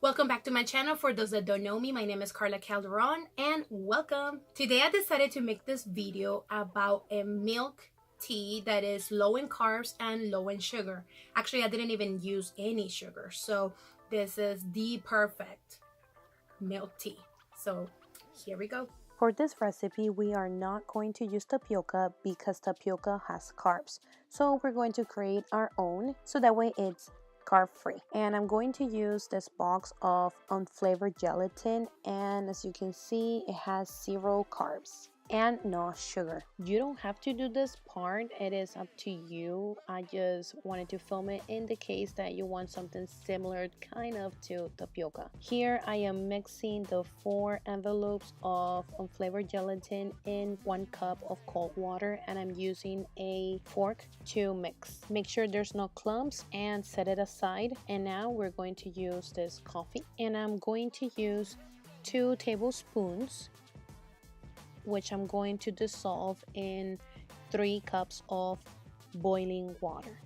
Welcome back to my channel. For those that don't know me, my name is Carla Calderon and welcome. Today I decided to make this video about a milk tea that is low in carbs and low in sugar. Actually, I didn't even use any sugar, so this is the perfect milk tea. So here we go. For this recipe, we are not going to use tapioca because tapioca has carbs. So we're going to create our own so that way it's carb free. And I'm going to use this box of unflavored gelatin, and as you can see, it has 0 carbs and no sugar. You don't have to do this part, it is up to you. I just wanted to film it in the case that you want something similar kind of to tapioca. Here I am mixing the 4 envelopes of unflavored gelatin in 1 cup of cold water, and I'm using a fork to mix. Make sure there's no clumps and set it aside. And now we're going to use this coffee, and I'm going to use 2 tablespoons, which I'm going to dissolve in 3 cups of boiling water.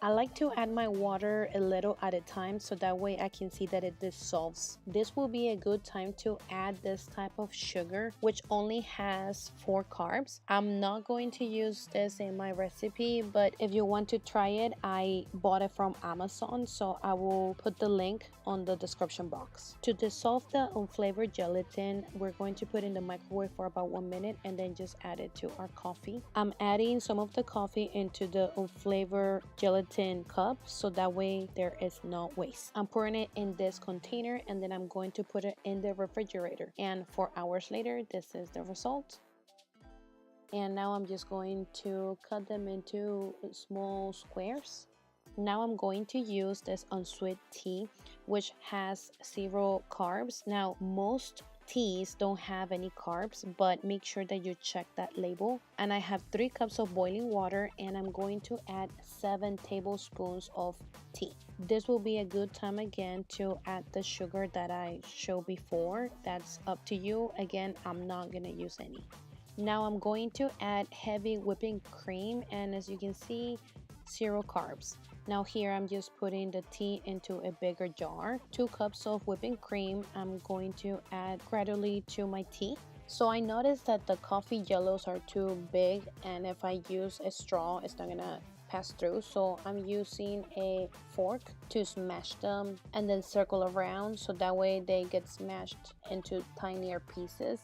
I like to add my water a little at a time so that way I can see that it dissolves. This will be a good time to add this type of sugar, which only has 4 carbs. I'm not going to use this in my recipe, but if you want to try it, I bought it from Amazon, so I will put the link on the description box. To dissolve the unflavored gelatin, we're going to put in the microwave for about 1 minute and then just add it to our coffee. I'm adding some of the coffee into the unflavored gelatin cup so that way there is no waste. I'm pouring it in this container and then I'm going to put it in the refrigerator, and 4 hours later this is the result. And now I'm just going to cut them into small squares. Now I'm going to use this unsweet tea, which has 0 carbs. Now most teas don't have any carbs, but make sure that you check that label. And I have 3 cups of boiling water, and I'm going to add 7 tablespoons of tea. This will be a good time again to add the sugar that I showed before. That's up to you. Again, I'm not gonna use any. Now I'm going to add heavy whipping cream, and as you can see, 0 carbs. Now here I'm just putting the tea into a bigger jar. 2 cups of whipping cream I'm going to add gradually to my tea. So I noticed that the coffee yellows are too big, and if I use a straw it's not gonna pass through, so I'm using a fork to smash them and then circle around so that way they get smashed into tinier pieces.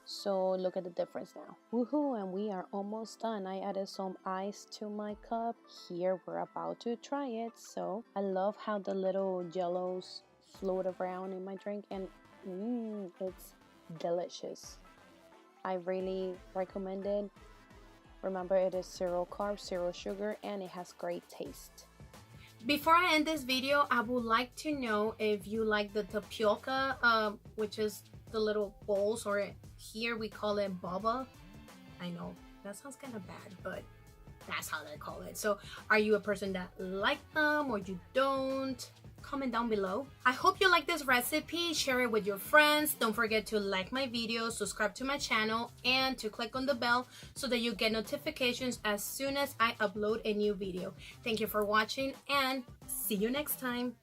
So look at the difference now. Woohoo, and we are almost done. I added some ice to my cup. Here we're about to try it. So I love how the little jellos float around in my drink, and it's delicious. I really recommend it. Remember, it is 0 carbs, 0 sugar, and it has great taste. Before I end this video, I would like to know if you like the tapioca, which is the little bowls, or here we call it boba. I know that sounds kind of bad, but that's how they call it. So are you a person that like them or you don't? Comment down below. I hope you like this recipe. Share it with your friends. Don't forget to like my video, subscribe to my channel, and to click on the bell so that you get notifications as soon as I upload a new video. Thank you for watching and see you next time.